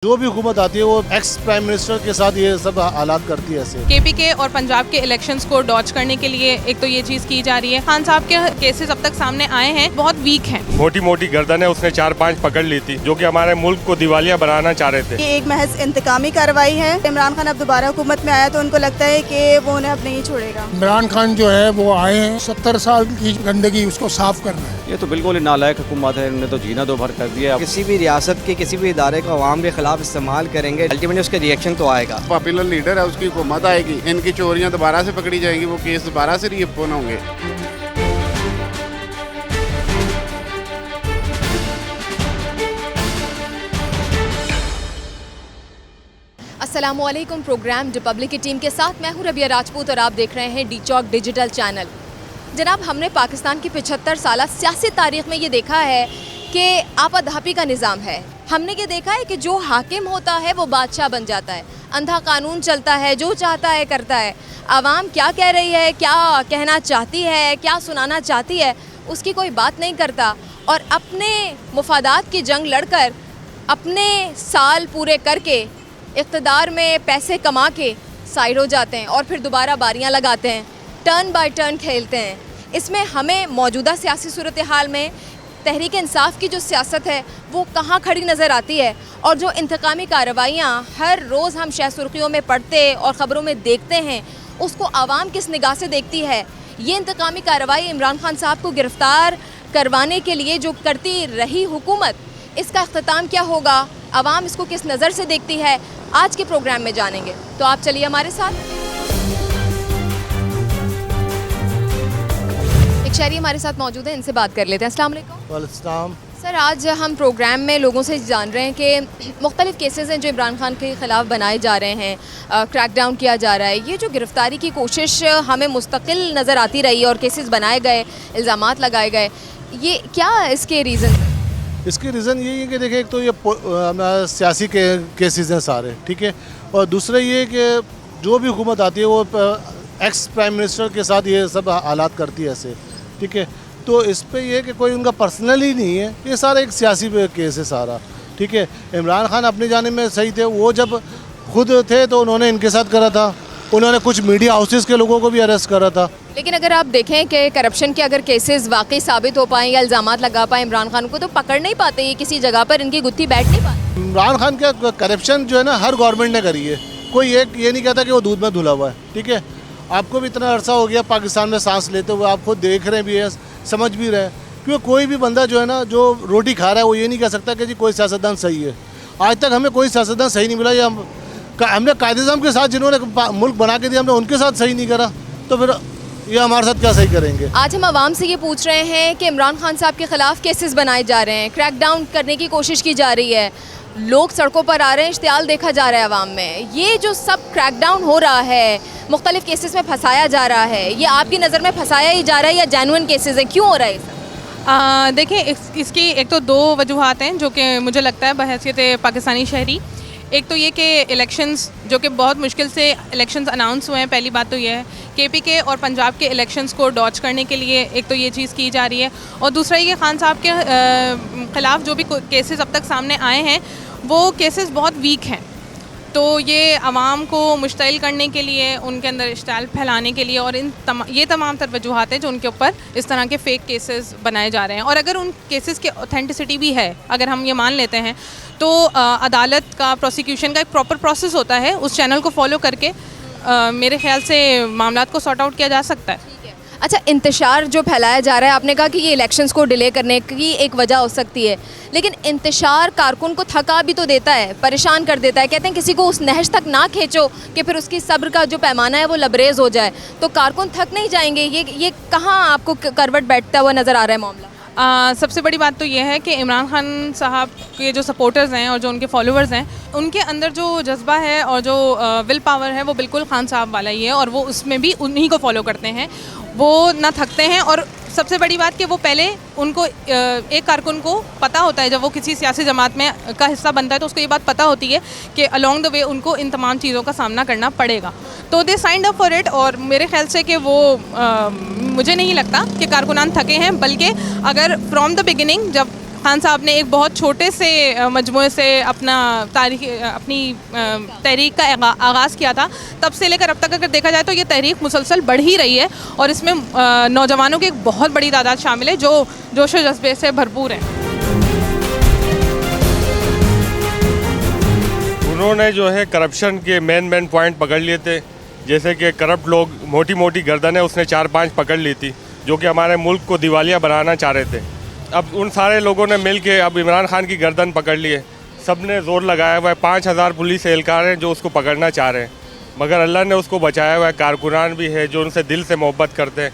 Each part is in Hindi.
जो भी हुकूमत आती है वो एक्स प्राइम मिनिस्टर के साथ ये सब हालात करती है ऐसे। केपी के और पंजाब के इलेक्शंस को डॉज करने के लिए एक तो ये चीज़ की जा रही है। खान साहब के केसेस अब तक सामने आए हैं, बहुत वीक हैं। मोटी मोटी गर्दन है, उसने 4-5 पकड़ ली थी जो कि हमारे मुल्क को दिवालिया बनाना चाह रहे थे। ये एक महज इंतकामी कार्रवाई है। इमरान खान अब दोबारा हुकूमत में आया तो उनको लगता है कि वो उन्हें अब नहीं छोड़ेगा। इमरान खान जो है वो आए हैं 70 साल की गंदगी उसको साफ करना है। ये तो बिल्कुल ही नालायक हुकूमत है, इन्होंने तो जीना दो भर कर दिया। किसी भी रियासत के किसी भी इदारे को अवाम के खिलाफ इस्तेमाल करेंगे, अल्टीमेटली उसका रिएक्शन तो आएगा। पॉपुलर लीडर है, उसकी हुकूमत आएगी, इनकी चोरियां दोबारा से पकड़ी जाएंगी, वो केस दोबारा से रीओपन होंगे। अस्सलामुअलैकुम। प्रोग्राम रिपब्लिक की टीम के साथ मैं हूं रबिया राजपूत और आप देख रहे हैं डी चौक डिजिटल चैनल। जनाब, हमने पाकिस्तान की 75 साल सियासी तारीख में ये देखा है कि आपाधापी का निज़ाम है। हमने ये देखा है कि जो हाकिम होता है वो बादशाह बन जाता है, अंधा कानून चलता है, जो चाहता है करता है। आवाम क्या कह रही है, क्या कहना चाहती है, क्या सुनाना चाहती है, उसकी कोई बात नहीं करता और अपने मुफादात की जंग लड़कर अपने साल पूरे करके इक़्तिदार में पैसे कमा के साइड हो जाते हैं और फिर दोबारा बारियां लगाते हैं, टर्न बाय टर्न खेलते हैं। इसमें हमें मौजूदा सियासी सूरत हाल में तहरीक इंसाफ की जो सियासत है वो कहाँ खड़ी नज़र आती है और जो इंतकामी कार्रवाइयाँ हर रोज़ हम शह सुर्खियों में पढ़ते और ख़बरों में देखते हैं उसको आवाम किस निगाह से देखती है। ये इंतकामी कार्रवाई इमरान खान साहब को गिरफ़्तार करवाने के लिए जो करती रही हुकूमत, इसका अख्ताम क्या होगा, आवाम इसको किस नज़र से देखती है, आज के प्रोग्राम में जानेंगे। तो आप चलिए हमारे साथ। एक शहरी हमारे साथ मौजूद है, इनसे बात कर लेते हैं। अस्सलाम वालेकुम। वालेकुम। सर, आज हम प्रोग्राम में लोगों से जान रहे हैं कि मुख्तलिफ़ केसेस हैं जो इमरान खान के ख़िलाफ़ बनाए जा रहे हैं, क्रैकडाउन किया जा रहा है। ये जो गिरफ़्तारी की कोशिश हमें मुस्तकिल नज़र आती रही और केसेस बनाए गए, इल्ज़ामात लगाए गए, ये क्या इसके रीज़न? इसकी रीज़न यही है कि देखिए, एक तो ये सियासी केसेस हैं सारे, ठीक है, और दूसरा ये कि जो भी हुकूमत आती है वो एक्स प्राइम मिनिस्टर के साथ ये सब हालात करती है ऐसे, ठीक है। तो इस पे ये कि कोई उनका पर्सनल ही नहीं है, ये सारा एक सियासी केस है सारा, ठीक है। इमरान खान अपनी जानिब में सही थे, वो जब खुद थे तो उन्होंने इनके साथ करा था, उन्होंने कुछ मीडिया हाउसेस के लोगों को भी अरेस्ट करा था। लेकिन अगर आप देखें कि करप्शन के अगर केसेस वाकई साबित हो पाएँ या इल्ज़ामात लगा पाएँ इमरान खान को, तो पकड़ नहीं पाते, ये किसी जगह पर इनकी गुत्थी बैठ नहीं पाती। इमरान खान का करप्शन जो है ना हर गवर्नमेंट ने करी है, कोई एक ये नहीं कहता कि वो दूध में धुला हुआ है, ठीक है। आपको भी इतना अरसा हो गया पाकिस्तान में सांस लेते हुए, आप खुद देख रहे भी है, समझ भी रहे हैं, क्योंकि कोई भी बंदा जो है ना जो रोटी खा रहा है वो ये नहीं कह सकता कि जी कोई सियासतदान सही है। आज तक हमें कोई सियासतदान सही नहीं मिला, या हमने कायदे-ए-आज़म के साथ जिन्होंने मुल्क बना के दिया हमने उनके साथ सही नहीं करा, तो फिर ये हमारे साथ क्या सही करेंगे। आज हम आवाम से ये पूछ रहे हैं कि इमरान खान साहब के ख़िलाफ़ केसेस बनाए जा रहे हैं, क्रैकडाउन करने की कोशिश की जा रही है, लोग सड़कों पर आ रहे हैं, इश्तियाल देखा जा रहा है आवाम में। ये जो सब क्रैकडाउन हो रहा है, मुख्तलिफ़ केसेस में फंसाया जा रहा है, ये आपकी नज़र में फंसाया ही जा रहा है या जेन्युइन केसेस है, क्यों हो रहा है ये सब? देखिए, इसकी एक तो दो वजूहात हैं जो कि मुझे लगता है बहैसियत पाकिस्तानी शहरी। एक तो ये कि इलेक्शंस जो कि बहुत मुश्किल से इलेक्शंस अनाउंस हुए हैं, पहली बात तो ये है। केपी के और पंजाब के इलेक्शंस को डॉज करने के लिए एक तो ये चीज़ की जा रही है, और दूसरा ये खान साहब के ख़िलाफ़ जो भी केसेस अब तक सामने आए हैं वो केसेस बहुत वीक हैं। तो ये आवाम को मुश्तिल करने के लिए, उनके अंदर इश्तियाल फैलाने के लिए और ये तमाम तर वजूहात हैं जो उनके ऊपर इस तरह के फ़ेक केसेस बनाए जा रहे हैं। और अगर उन केसेस की ऑथेंटिसिटी भी है, अगर हम ये मान लेते हैं, तो अदालत का, प्रोसिक्यूशन का एक प्रॉपर प्रोसेस होता है, उस चैनल को फॉलो करके मेरे ख्याल से मामलात को सॉर्ट आउट किया जा सकता है। अच्छा, इंतशार जो फैलाया जा रहा है, आपने कहा कि ये इलेक्शंस को डिले करने की एक वजह हो सकती है, लेकिन इंतशार कारकुन को थका भी तो देता है, परेशान कर देता है। कहते हैं किसी को उस नहज तक ना खींचो कि फिर उसकी सब्र का जो पैमाना है वो लबरेज हो जाए, तो कारकुन थक नहीं जाएंगे। ये कहाँ आपको करवट बैठता हुआ नज़र आ रहा है मामला? सबसे बड़ी बात तो ये है कि इमरान खान साहब के जो सपोर्टर्स हैं और जो उनके फॉलोअर्स हैं, उनके अंदर जो जज्बा है और जो विल पावर है वो बिल्कुल खान साहब वाला ही है, और वो उसमें भी उन्हीं को फॉलो करते हैं, वो ना थकते हैं। और सबसे बड़ी बात कि वो पहले उनको एक कारकुन को पता होता है, जब वो किसी सियासी जमात में का हिस्सा बनता है तो उसको ये बात पता होती है कि अलॉन्ग द वे उनको इन तमाम चीज़ों का सामना करना पड़ेगा, तो दे साइंड अप फॉर इट। और मेरे ख्याल से कि वो मुझे नहीं लगता कि कारकुनान थके हैं, बल्कि अगर फ्रॉम द बिगिनिंग जब खान साहब ने एक बहुत छोटे से मजमूए से अपनी तहरीक का आगाज़ किया था, तब से लेकर अब तक अगर देखा जाए तो ये तहरीक मुसलसल बढ़ ही रही है और इसमें नौजवानों की एक बहुत बड़ी तादाद शामिल है जो जोश व जज्बे से भरपूर है। उन्होंने जो है करप्शन के मेन पॉइंट पकड़ लिए थे, जैसे कि करप्ट लोग, मोटी मोटी गर्दनें उसने 4-5 पकड़ ली थी जो कि हमारे मुल्क को दिवालिया बनाना चाह रहे थे। अब उन सारे लोगों ने मिल के अब इमरान खान की गर्दन पकड़ ली है। सब ने जोर लगाया हुआ है, 5000 पुलिस एहलकार हैं जो उसको पकड़ना चाह रहे हैं, मगर अल्लाह ने उसको बचाया हुआ है। कारकुनान भी है जो उनसे दिल से मोहब्बत करते हैं,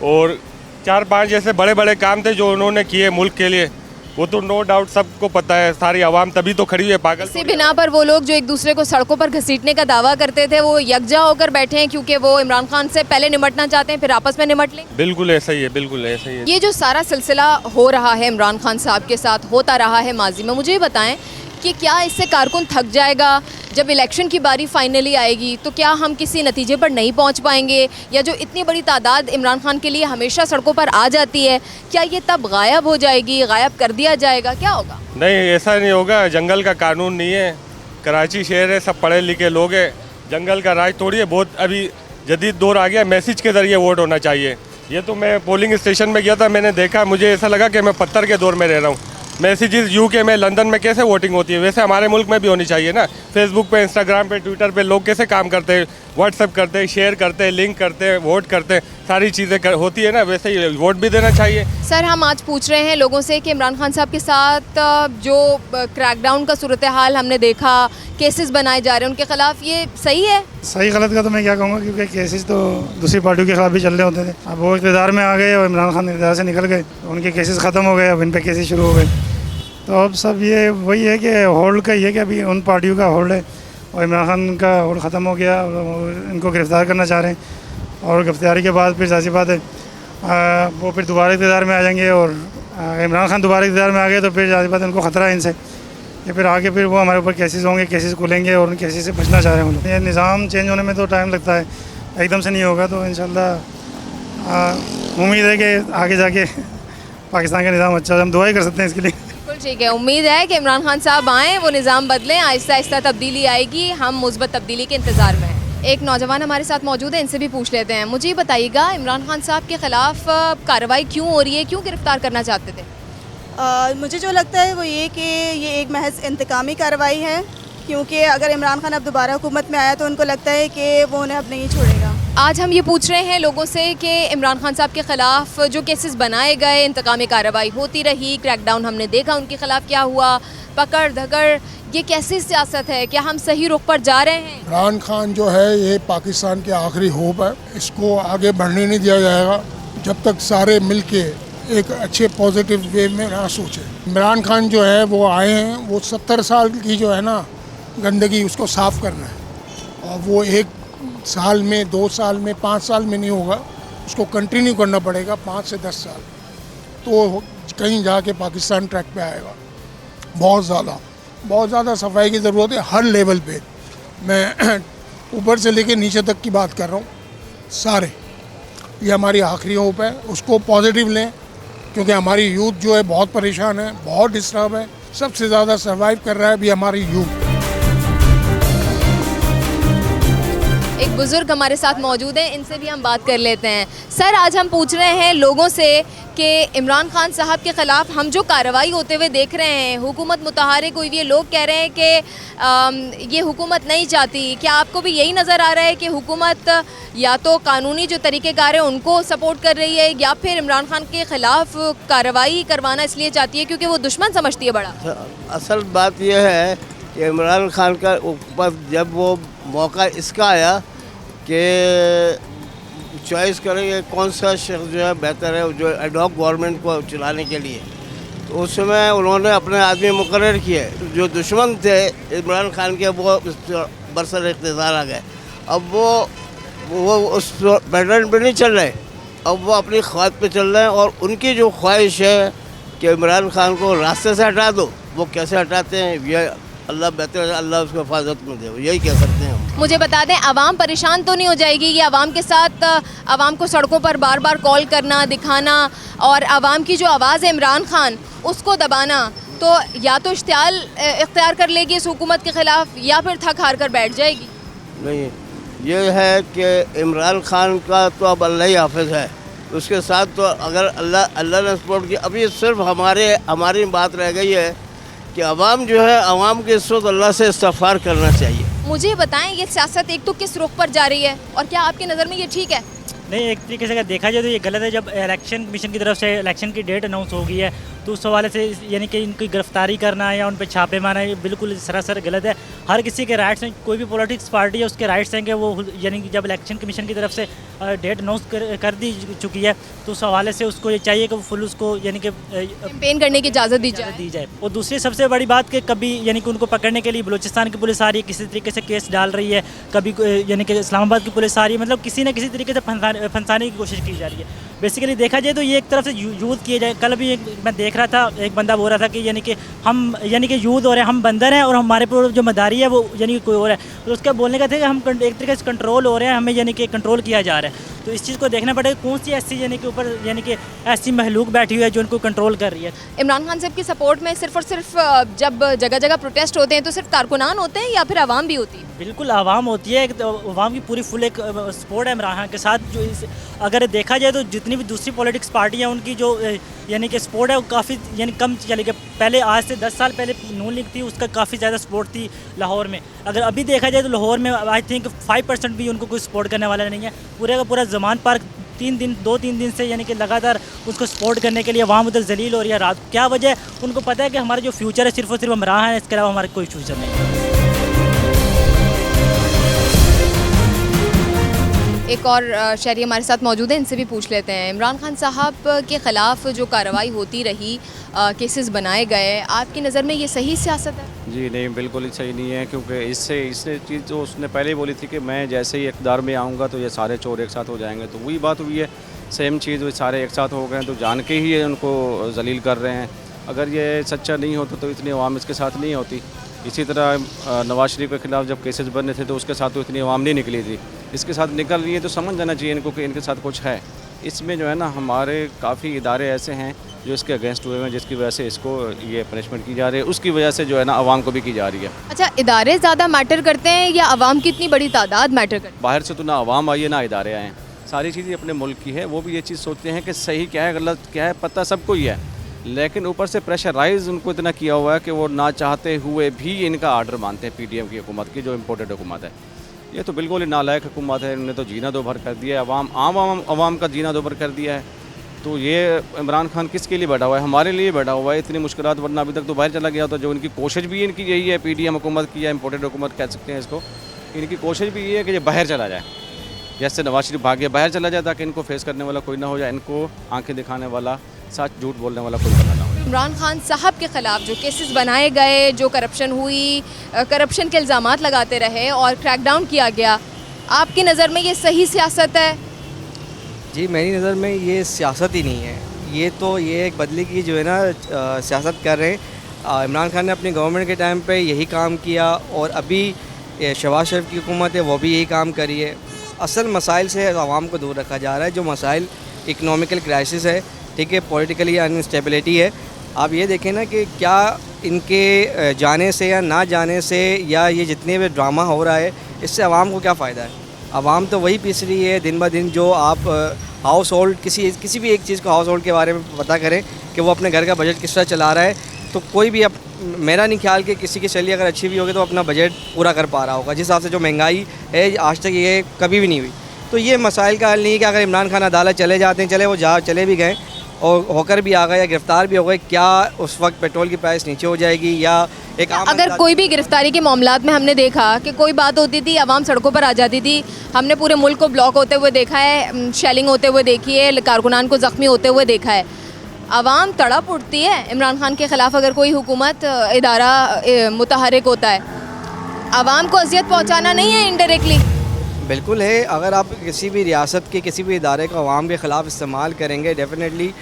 और 4-5 ऐसे बड़े बड़े काम थे जो उन्होंने किए मुल्क के लिए, वो तो नो डाउट सबको पता है, सारी आवाम तभी तो खड़ी है पागल। इसी बिना पर वो लोग जो एक दूसरे को सड़कों पर घसीटने का दावा करते थे वो यकजा होकर बैठे हैं क्योंकि वो इमरान खान से पहले निमटना चाहते हैं, फिर आपस में निमट लें। बिल्कुल ऐसा ही है, बिल्कुल ऐसा ही है। ये जो सारा सिलसिला हो रहा है इमरान खान साहब के साथ, होता रहा है माजी में, मुझे ये बताएं कि क्या इससे कारकुन थक जाएगा? जब इलेक्शन की बारी फाइनली आएगी तो क्या हम किसी नतीजे पर नहीं पहुंच पाएंगे? या जो इतनी बड़ी तादाद इमरान खान के लिए हमेशा सड़कों पर आ जाती है, क्या ये तब गायब हो जाएगी, गायब कर दिया जाएगा, क्या होगा? नहीं, ऐसा नहीं होगा। जंगल का कानून नहीं है, कराची शहर है, सब पढ़े लिखे लोग हैं, जंगल का राज थोड़ी है। बहुत अभी जदीद दौर आ गया, मैसेज के ज़रिए वोट होना चाहिए। ये तो मैं पोलिंग स्टेशन में गया था, मैंने देखा, मुझे ऐसा लगा कि मैं पत्थर के दौर में रह रहा हूँ। मैसेजेस यूके में, लंदन में कैसे वोटिंग होती है, वैसे हमारे मुल्क में भी होनी चाहिए ना। फेसबुक पे, इंस्टाग्राम पे, ट्विटर पे लोग कैसे काम करते हैं, व्हाट्सएप करते हैं, शेयर करते हैं, लिंक करते हैं, वोट करते हैं, सारी चीज़ें होती है ना, वैसे ही वोट भी देना चाहिए। सर, हम आज पूछ रहे हैं लोगों से कि इमरान खान साहब के साथ जो क्रैकडाउन का सूरत हाल हमने देखा, केसेस बनाए जा रहे हैं उनके खिलाफ, ये सही है? सही गलत का तो मैं क्या कहूँगा, क्योंकि केसेस तो दूसरी पार्टियों के खिलाफ भी चल रहे होते थे। अब वो इक़्तिदार में आ गए और इमरान खान इक़्तिदार से निकल गए, उनके केसेस ख़त्म हो गए, अब इन पर केसेस शुरू हो गए। तो अब सब ये वही है कि होल्ड का ये कि अभी उन पार्टियों का होल्ड है और इमरान खान का होल्ड ख़त्म हो गया और इनको गिरफ़्तार करना चाह रहे हैं, और गिरफ़्तारी के बाद फिर ज़ाहिर बात है वो फिर दोबारा इक़्तिदार में आ जाएंगे, और इमरान खान दोबारा इक़्तिदार में आ गए तो फिर ज़ाहिर बात है उनको ख़तरा है इनसे कि फिर आगे फिर वो हमारे ऊपर केसेस होंगे, केसेस खुलेंगे और उन केसेस से बचना चाह रहे हैं वो। ये निज़ाम चेंज होने में तो टाइम लगता है, एकदम से नहीं होगा। तो इंशाल्लाह उम्मीद है कि आगे जाके पाकिस्तान का निज़ाम अच्छा, हम दुआ ही कर सकते हैं इसके लिए। ठीक है, उम्मीद है कि इमरान खान साहब आएँ, वो निज़ाम बदलें, आहिस्ता आहिस्ता तब्दीली आएगी, हम मुस्बत तब्दीली के इंतज़ार में हैं। एक नौजवान हमारे साथ मौजूद है, इनसे भी पूछ लेते हैं। मुझे ये बताइएगा, इमरान खान साहब के ख़िलाफ़ कार्रवाई क्यों हो रही है, क्यों गिरफ़्तार करना चाहते थे? मुझे जो लगता है वो ये कि ये एक महज इंतकामी कार्रवाई है, क्योंकि अगर इमरान खान अब दोबारा हुकूमत में आया तो उनको लगता है कि वो उन्हें अब नहीं छोड़ेगा। आज हम ये पूछ रहे हैं लोगों से कि इमरान खान साहब के ख़िलाफ़ जो केसेस बनाए गए, इंतकामी कार्रवाई होती रही, क्रैकडाउन हमने देखा, उनके ख़िलाफ़ क्या हुआ, पकड़ धकड़, ये कैसी सियासत है? क्या हम सही रुख पर जा रहे हैं? इमरान खान जो है ये पाकिस्तान के आखिरी होप है, इसको आगे बढ़ने नहीं दिया जाएगा जब तक सारे मिल के एक अच्छे पॉजिटिव वे में ना सोचें। इमरान खान जो है वो आए हैं, वो 70 साल की जो है ना गंदगी उसको साफ़ करना है, और वो 1 साल में, 2 साल में, 5 साल में नहीं होगा, उसको कंटिन्यू करना पड़ेगा 5 से 10 साल, तो कहीं जाके पाकिस्तान ट्रैक पे आएगा। बहुत ज़्यादा सफाई की ज़रूरत है हर लेवल पे। मैं ऊपर से लेके नीचे तक की बात कर रहा हूँ, सारे, ये हमारी आखिरी होप है, उसको पॉजिटिव लें, क्योंकि हमारी यूथ जो है बहुत परेशान है, बहुत डिस्टर्ब है। सबसे ज़्यादा सर्वाइव कर रहा है अभी हमारी यूथ। एक बुजुर्ग हमारे साथ मौजूद हैं, इनसे भी हम बात कर लेते हैं। सर, आज हम पूछ रहे हैं लोगों से कि इमरान खान साहब के ख़िलाफ़ हम जो कार्रवाई होते हुए देख रहे हैं, हुकूमत मुतहरिक हुई है, लोग कह रहे हैं कि ये हुकूमत नहीं चाहती, क्या आपको भी यही नज़र आ रहा है कि हुकूमत या तो कानूनी जो तरीक़ेकार है उनको सपोर्ट कर रही है, या फिर इमरान खान के ख़िलाफ़ कार्रवाई करवाना इसलिए चाहती है क्योंकि वो दुश्मन समझती है बड़ा? असल बात यह है कि इमरान खान का ऊपर जब वो मौका इसका आया कि चॉइस करेंगे कौन सा शख्स जो है बेहतर है जो एडहॉक गवर्नमेंट को चलाने के लिए, तो उस समय उन्होंने अपने आदमी मुकर्रर किए। जो दुश्मन थे इमरान खान के वो बरसर इक़्तिदार आ गए। अब वो उस पैटर्न पे नहीं चल रहे, अब वो अपनी ख्वाहिश पे चल रहे हैं, और उनकी जो ख्वाहिश है कि इमरान खान को रास्ते से हटा दो, वो कैसे हटाते हैं ये अल्लाह बेहतर, अल्लाह उसको हिफाजत में दे, यही कह सकते हैं हम। मुझे बता दें, आवाम परेशान तो नहीं हो जाएगी कि आवाम के साथ आवाम को सड़कों पर बार बार कॉल करना, दिखाना और आवाम की जो आवाज़ है इमरान खान उसको दबाना, तो या तो इश्तियाल इख्तियार कर लेगी इस हुकूमत के ख़िलाफ़ या फिर थक हार कर बैठ जाएगी? नहीं, ये है कि इमरान खान का तो अब अल्लाह ही हाफिज़ है, उसके साथ तो अगर अल्लाह ने सपोर्ट किया। अभी सिर्फ हमारी बात रह गई है कि अवाम जो है, अवाम के इस वक्त अल्लाह से इस्तग़फ़ार करना चाहिए। मुझे बताएं, ये सियासत एक तो किस रुख पर जा रही है और क्या आपकी नज़र में ये ठीक है? नहीं, एक तरीके से अगर देखा जाए तो ये गलत है। जब इलेक्शन कमीशन की तरफ से इलेक्शन की डेट अनाउंस हो गई है तो उस हवाले से यानी कि इनकी गिरफ्तारी करना या उन पर छापे मारना ये बिल्कुल सरासर गलत है। हर किसी के राइट्स हैं, कोई भी पॉलिटिक्स पार्टी है उसके राइट्स हैं कि वो यानी कि जब इलेक्शन कमीशन की तरफ से डेट अनाउंस कर दी चुकी है तो उस हवाले से उसको ये चाहिए कि वो फुल उसको यानी कि कैंपेन करने की इजाज़त दी जाए। और दूसरी सबसे बड़ी बात कि कभी यानी कि उनको पकड़ने के लिए बलूचिस्तान की पुलिस आ रही है, किसी तरीके से केस डाल रही है, कभी यानी कि इस्लामाबाद की पुलिस आ रही है, मतलब किसी न किसी तरीके से फंसाने की कोशिश की जा रही है। बेसिकली देखा जाए तो ये एक तरफ से यूज़ किए जाए। कल भी मैं देख रहा था, एक बंदा बोल रहा था कि यानी कि हम यानी कि यूज़ हो रहे हैं, हम बंदर हैं और हमारे पर जो मदारी है वो यानी कि कोई और है। तो उसका बोलने का था कि हम एक तरीके से कंट्रोल हो रहे हैं, हमें यानी कि कंट्रोल किया जा रहा है। तो इस चीज़ को देखना पड़ेगा कौन सी ऐसी यानी कि ऊपर यानी कि ऐसी महलूक बैठी हुई है जो उनको कंट्रोल कर रही है। इमरान खान साहब की सपोर्ट में सिर्फ और सिर्फ जब जगह जगह प्रोटेस्ट होते हैं तो सिर्फ कारकुनान होते हैं या फिर आवाम भी होती है? बिल्कुल आवाम होती है, आवाम की पूरी फुल एक सपोर्ट है इमरान खान के साथ। जो अगर देखा जाए तो जितनी भी दूसरी पॉलिटिक्स पार्टियाँ उनकी जो यानी कि सपोर्ट है वो काफ़ी यानी कम चली गई। पहले आज से 10 साल पहले नून लीग थी, उसका काफ़ी ज़्यादा सपोर्ट थी लाहौर में। अगर अभी देखा जाए तो लाहौर में आई थिंक 5% भी उनको कोई सपोर्ट करने वाला नहीं है। पूरे का पूरा जमान पार्क 2-3 दिन से यानी कि लगातार उसको सपोर्ट करने के लिए आवाम उधर जलील हो रही है रात। क्या वजह है? उनको पता है कि हमारा जो फ्यूचर है सिर्फ और सिर्फ इमरान है, इसके अलावा हमारा कोई फ्यूचर नहीं है। एक और शहरी हमारे साथ मौजूद है, इनसे भी पूछ लेते हैं। इमरान खान साहब के ख़िलाफ़ जो कार्रवाई होती रही, केसेस बनाए गए, आपकी नज़र में ये सही सियासत है? जी नहीं, बिल्कुल ही सही नहीं है, क्योंकि इससे चीज़ जो उसने पहले ही बोली थी कि मैं जैसे ही इक़्तिदार में आऊँगा तो ये सारे चोर एक साथ हो जाएंगे, तो वही बात हुई है। सेम चीज़ वो सारे एक साथ हो गए हैं, तो जान के ही ये उनको जलील कर रहे हैं। अगर ये सच्चा नहीं होता तो इतनी अवाम इसके साथ नहीं होती। इसी तरह नवाज शरीफ के ख़िलाफ़ जब केसेस बनने थे तो उसके साथ तो इतनी अवाम नहीं निकली थी, इसके साथ निकल रही है तो समझ जाना चाहिए इनको कि इनके साथ कुछ है। इसमें जो है ना, हमारे काफ़ी इदारे ऐसे हैं जो इसके अगेंस्ट हुए हैं, जिसकी वजह से इसको ये पनिशमेंट की जा रही है, उसकी वजह से जो है ना आवाम को भी की जा रही है। अच्छा, इदारे ज़्यादा मैटर करते हैं या आवाम की इतनी बड़ी तादाद मैटर करती है? बाहर से तो ना आवाम आई है ना इदारे आए हैं, सारी चीज़ें अपने मुल्क की है। वो भी ये चीज़ सोचते हैं कि सही क्या है गलत क्या है, पता सबको ही है, लेकिन ऊपर से प्रेशराइज उनको इतना किया हुआ है कि वो ना चाहते हुए भी इनका आर्डर मानते हैं पीडीएम की हुकूमत की, जो इम्पोर्टेड हुकूमत है। ये तो बिल्कुल ही नालायक हुकूमत है, इन्होंने तो जीना दो भर कर दिया है, आवाम का जीना दो भर कर दिया है। तो ये इमरान खान किसके लिए बैठा हुआ है? हमारे लिए बैठा हुआ है। इतनी मुश्किलात, वरना अभी तक तो बाहर चला गया। तो जो इनकी कोशिश भी इनकी यही है, पीडीएम हुकूमत की या इम्पोर्टेड हुकूमत कह सकते हैं इसको, इनकी कोशिश भी ये है कि ये बाहर चला जाए। जैसे नवाज शरीफ भाग गया, बाहर चला जाए ताकि इनको फेस करने वाला कोई ना हो जाए, इनको आंखें दिखाने वाला, सच झूठ बोलने वाला कोई बना ना हो। इमरान खान साहब के ख़िलाफ़ जो केसेस बनाए गए, जो करप्शन हुई, करप्शन के इल्ज़ामात लगाते रहे और क्रैकडाउन किया गया, आपकी नज़र में ये सही सियासत है? जी, मेरी नज़र में ये सियासत ही नहीं है, ये तो ये एक बदले की जो है ना सियासत कर रहे हैं। इमरान खान ने अपनी गवर्नमेंट के टाइम पे यही काम किया और अभी शहबाज शरीफ की हुकूमत है वो भी यही काम करी है। असल मसाइल से आवाम को दूर रखा जा रहा है। जो मसाइल इकनॉमिकल क्राइसिस है, ठीक है, पॉलिटिकली अनस्टेबिलिटी है। आप ये देखें ना कि क्या इनके जाने से या ना जाने से या ये जितने भी ड्रामा हो रहा है इससे आवाम को क्या फ़ायदा है? आवाम तो वही पीस रही है दिन ब दिन। जो आप हाउस होल्ड किसी भी एक चीज़ को हाउस होल्ड के बारे में पता करें कि वो अपने घर का बजट किस तरह चला रहा है, तो कोई भी मेरा नहीं ख्याल कि किसी की सैलरी अगर अच्छी भी होगी तो अपना बजट पूरा कर पा रहा होगा। जिस हिसाब से जो महंगाई है आज तक ये कभी भी नहीं हुई। तो ये मसाइल का हल नहीं है कि अगर इमरान खान अदालत चले जाते हैं, चले भी गए और होकर भी आ गए या गिरफ़्तार भी हो गए, क्या उस वक्त पेट्रोल की प्राइस नीचे हो जाएगी? या एक अगर कोई भी गिरफ्तारी के मामलात में हमने देखा कि कोई बात होती थी, आवाम सड़कों पर आ जाती थी। हमने पूरे मुल्क को ब्लॉक होते हुए देखा है, शेलिंग होते हुए देखी है, कारकुनान को ज़ख्मी होते हुए देखा है। आवाम तड़प उठती है इमरान खान के ख़िलाफ़ अगर कोई हुकूमत इदारा मुतहरिक होता है। आवाम को अजियत पहुँचाना नहीं है इनडायरेक्टली? बिल्कुल है। अगर आप किसी भी रियासत के किसी भी इदारे को आवाम के ख़िलाफ़ इस्तेमाल करेंगे, डेफिनेटली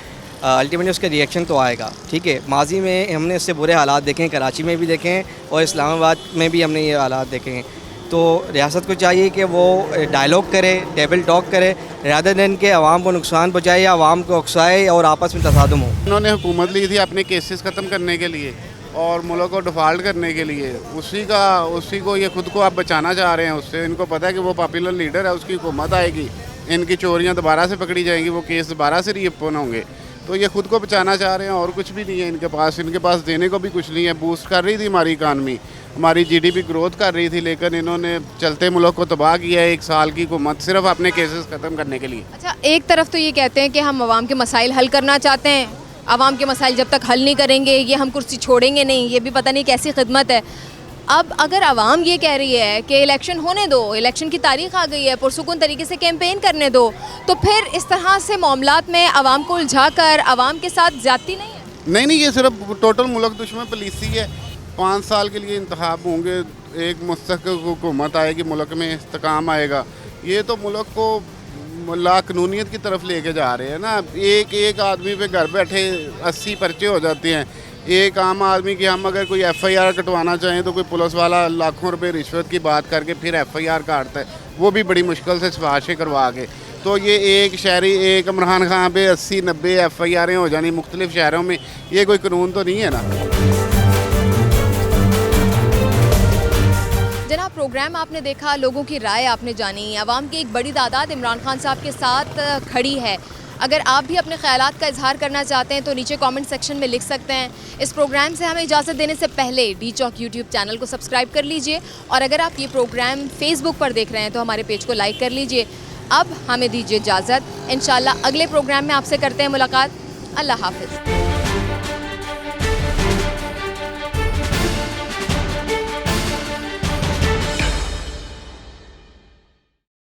अल्टीमेटली उसका रिएक्शन तो आएगा, ठीक है। माजी में हमने इससे बुरे हालात देखे हैं, कराची में भी देखे हैं और इस्लामाबाद में भी हमने ये हालात देखे हैं। तो रियासत को चाहिए कि वो डायलॉग करे, टेबल टॉक करे, रादर देन के आवाम को नुकसान पहुँचाए या आवाम को उकसाए और आपस में तसादुम हो। उन्होंने हुकूमत ली थी अपने केसेस ख़त्म करने के लिए और मुल्क को डिफ़ॉल्ट करने के लिए, उसी को ये खुद को आप बचाना चाह रहे हैं उससे। इनको पता है कि वो पॉपुलर लीडर है, उसकी हुकूमत आएगी, इनकी चोरियां दोबारा से पकड़ी जाएंगी, वो केस दोबारा से रीओपन होंगे। तो ये खुद को बचाना चाह रहे हैं और कुछ भी नहीं है इनके पास देने को भी कुछ नहीं है। बूस्ट कर रही थी हमारी इकानमी, हमारी जीडीपी ग्रोथ कर रही थी, लेकिन इन्होंने चलते मुल्क को तबाह किया है 1 साल की हुकूमत सिर्फ अपने केसेस ख़त्म करने के लिए। अच्छा, एक तरफ तो ये कहते हैं कि हम आवाम के मसाइल हल करना चाहते हैं, आवाम के मसाइल जब तक हल नहीं करेंगे ये हम कुर्सी छोड़ेंगे नहीं। ये भी पता नहीं कैसी खिदमत है। अब अगर आवाम ये कह रही है कि इलेक्शन होने दो, इलेक्शन की तारीख आ गई है, पुरसुकून तरीके से कैंपेन करने दो, तो फिर इस तरह से मामलात में आवाम को उलझा कर आवाम के साथ ज़्यादती नहीं है? नहीं, ये सिर्फ टोटल मुल्क दुश्मन पॉलिसी है। 5 साल के लिए इंतखाब होंगे, एक मुस्तक़िल हुकूमत आएगी, मुल्क में इस्तेकाम आएगा। ये तो मुल्क को लाकानूनियत की तरफ लेके जा रहे हैं ना। एक आदमी पे घर बैठे 80 पर्चे हो जाते हैं। एक आम आदमी की हम अगर कोई FIR कटवाना चाहें तो कोई पुलिस वाला लाखों रुपए रिश्वत की बात करके फिर FIR काटता है, वो भी बड़ी मुश्किल से सिफारिशें करवा के। तो ये एक शहरी, एक इमरान खान पे 80-90 FIR हो जानी मुख्तलिफ शहरों में, ये कोई कानून तो नहीं है ना। जनाब, प्रोग्राम आपने देखा, लोगों की राय आपने जानी, आवाम की एक बड़ी तादाद इमरान खान साहब के साथ खड़ी है। अगर आप भी अपने ख्यालात का इजहार करना चाहते हैं तो नीचे कमेंट सेक्शन में लिख सकते हैं। इस प्रोग्राम से हमें इजाज़त देने से पहले DChalk यूट्यूब चैनल को सब्सक्राइब कर लीजिए और अगर आप ये प्रोग्राम फेसबुक पर देख रहे हैं तो हमारे पेज को लाइक कर लीजिए। अब हमें दीजिए इजाज़त, इंशाल्लाह अगले प्रोग्राम में आपसे करते हैं मुलाकात। अल्लाह हाफ़िज़।